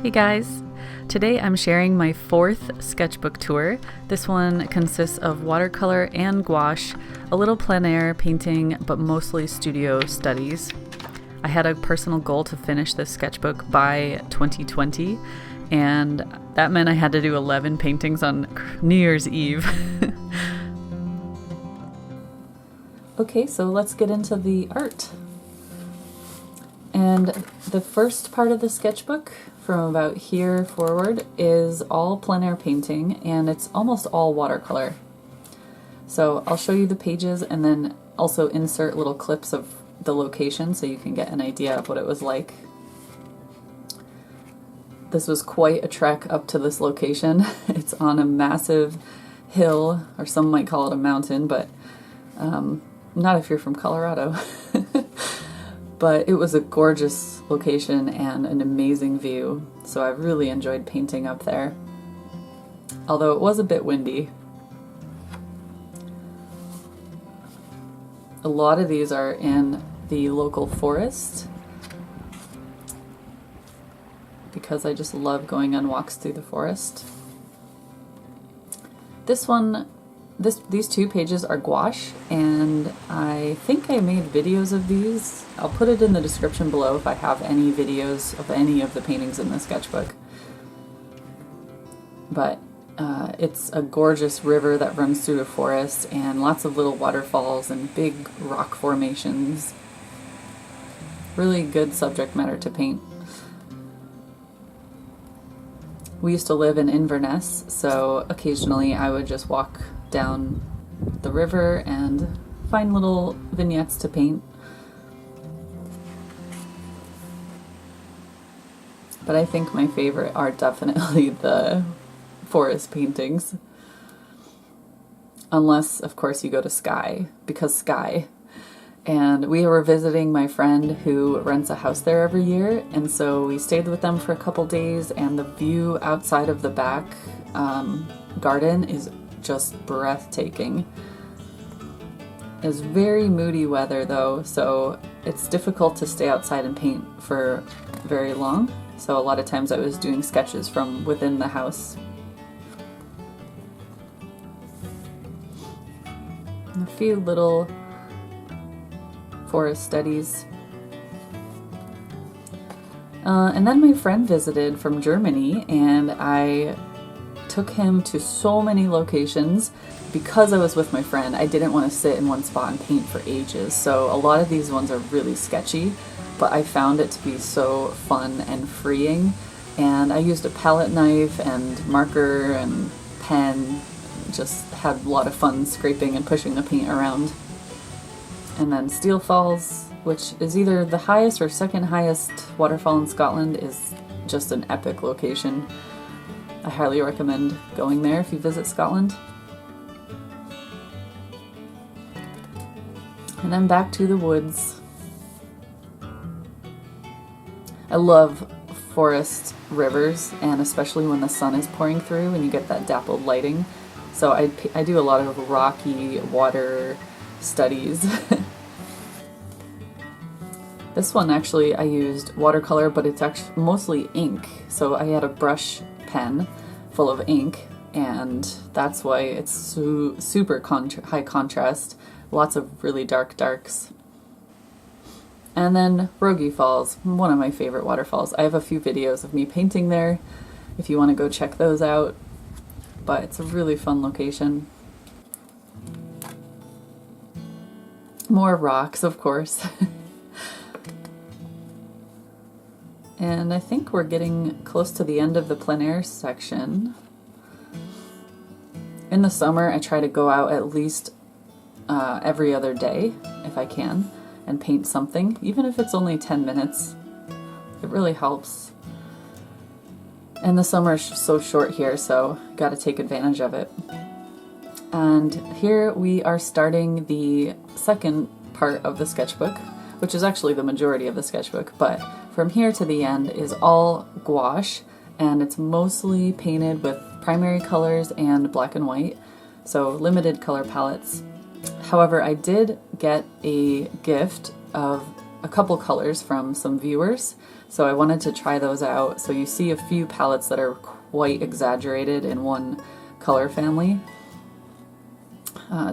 Hey guys! Today I'm sharing my 4th sketchbook tour. This one consists of watercolor and gouache, a little plein air painting, but mostly studio studies. I had a personal goal to finish this sketchbook by 2020, and that meant I had to do 11 paintings on New Year's Eve. Okay, so let's get into the art. And the first part of the sketchbook, from about here forward, is all plein air painting, and it's almost all watercolor. So I'll show you the pages and then also insert little clips of the location so you can get an idea of what it was like. This was quite a trek up to this location. It's on a massive hill, or some might call it a mountain, but not if you're from Colorado. But it was a gorgeous location and an amazing view, so I really enjoyed painting up there, although it was a bit windy. A lot of these are in the local forest because I just love going on walks through the forest. These 2 pages are gouache, and I think I made videos of these. I'll put it in the description below if I have any videos of any of the paintings in the sketchbook. But it's a gorgeous river that runs through a forest, and lots of little waterfalls and big rock formations. Really good subject matter to paint. We used to live in Inverness, so occasionally I would just walk down the river and find little vignettes to paint. But I think my favorite are definitely the forest paintings. Unless, of course, you go to Skye, because Skye. And we were visiting my friend who rents a house there every year, and so we stayed with them for a couple days, and the view outside of the back garden is just breathtaking. It's very moody weather though, so it's difficult to stay outside and paint for very long. So a lot of times I was doing sketches from within the house. And a few little forest studies. And then my friend visited from Germany, and I took him to so many locations. Because I was with my friend, I didn't want to sit in one spot and paint for ages, so a lot of these ones are really sketchy, but I found it to be so fun and freeing, and I used a palette knife and marker and pen, just had a lot of fun scraping and pushing the paint around. And then Steel Falls, which is either the highest or second highest waterfall in Scotland, is just an epic location. I highly recommend going there if you visit Scotland. And then back to the woods. I love forest rivers, and especially when the sun is pouring through and you get that dappled lighting. So I do a lot of rocky water studies. This one actually I used watercolor, but it's actually mostly ink. So I had a brush pen full of ink, and that's why it's super high contrast. Lots of really dark darks. And then Rogie Falls, one of my favorite waterfalls. I have a few videos of me painting there if you want to go check those out. But it's a really fun location. More rocks, of course. And I think we're getting close to the end of the plein air section. In the summer, I try to go out at least every other day, if I can, and paint something, even if it's only 10 minutes. It really helps. And the summer is so short here, so gotta take advantage of it. And here we are starting the second part of the sketchbook, which is actually the majority of the sketchbook, but from here to the end is all gouache, and it's mostly painted with primary colors and black and white, so limited color palettes. However, I did get a gift of a couple colors from some viewers, so I wanted to try those out. So you see a few palettes that are quite exaggerated in one color family.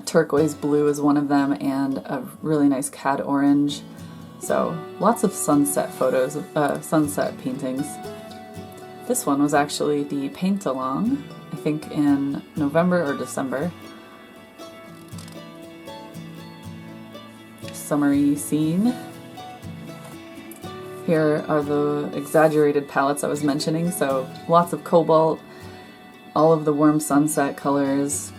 Turquoise blue is one of them, and a really nice cad orange. So lots of sunset photos, sunset paintings. This one was actually the paint along, I think in November or December. Summery scene. Here are the exaggerated palettes I was mentioning, so lots of cobalt, all of the warm sunset colors.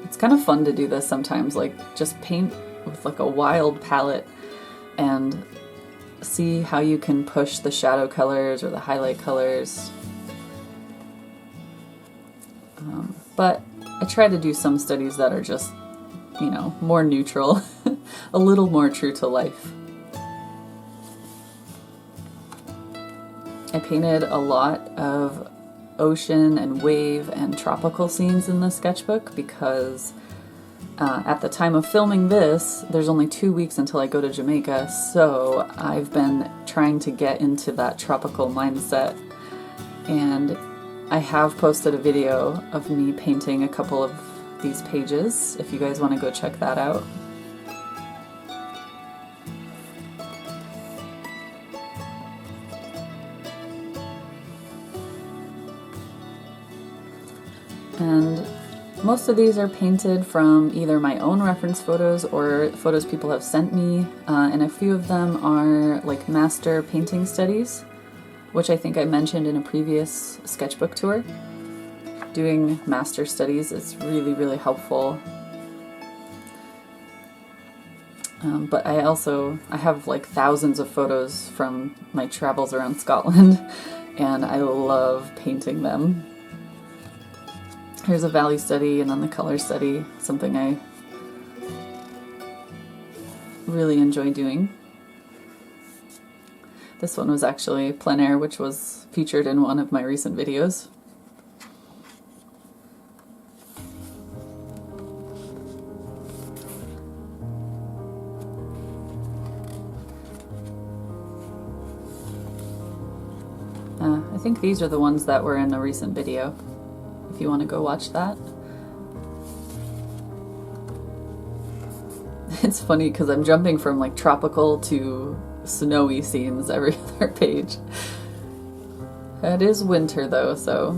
It's kind of fun to do this sometimes, like just paint with like a wild palette and see how you can push the shadow colors or the highlight colors. But I try to do some studies that are just, you know, more neutral, a little more true to life. I painted a lot of ocean and wave and tropical scenes in the sketchbook because at the time of filming this, there's only 2 weeks until I go to Jamaica, so I've been trying to get into that tropical mindset, and I have posted a video of me painting a couple of these pages if you guys want to go check that out. And most of these are painted from either my own reference photos or photos people have sent me, and a few of them are like master painting studies, which I think I mentioned in a previous sketchbook tour. Doing master studies is really, really helpful. But I have like thousands of photos from my travels around Scotland, and I love painting them. Here's a value study and then the color study, something I really enjoy doing. This one was actually plein air, which was featured in one of my recent videos. I think these are the ones that were in a recent video, if you want to go watch that. It's funny because I'm jumping from like tropical to snowy scenes every other page. It is winter though, so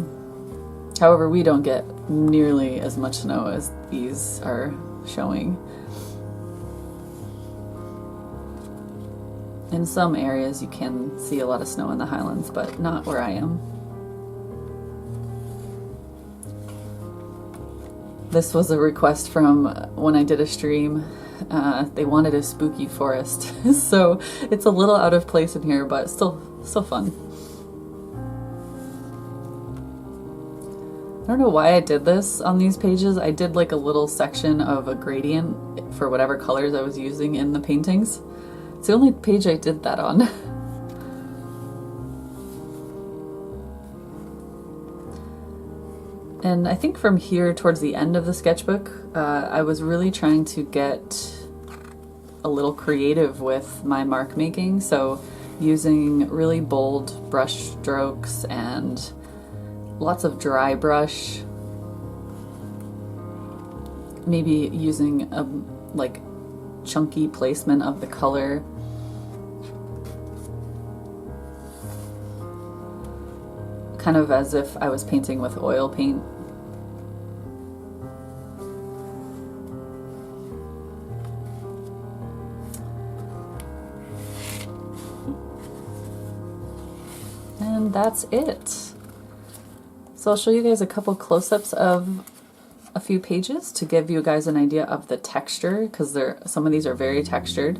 however we don't get nearly as much snow as these are showing. In some areas you can see a lot of snow in the Highlands, but not where I am. This was a request from when I did a stream. They wanted a spooky forest, so it's a little out of place in here, but still fun. I don't know why I did this on these pages. I did like a little section of a gradient for whatever colors I was using in the paintings. It's the only page I did that on. And I think from here towards the end of the sketchbook, I was really trying to get a little creative with my mark making, so using really bold brush strokes and lots of dry brush, maybe using a like chunky placement of the color. Kind of as if I was painting with oil paint. And that's it. So I'll show you guys a couple close-ups of a few pages to give you guys an idea of the texture, because some of these are very textured.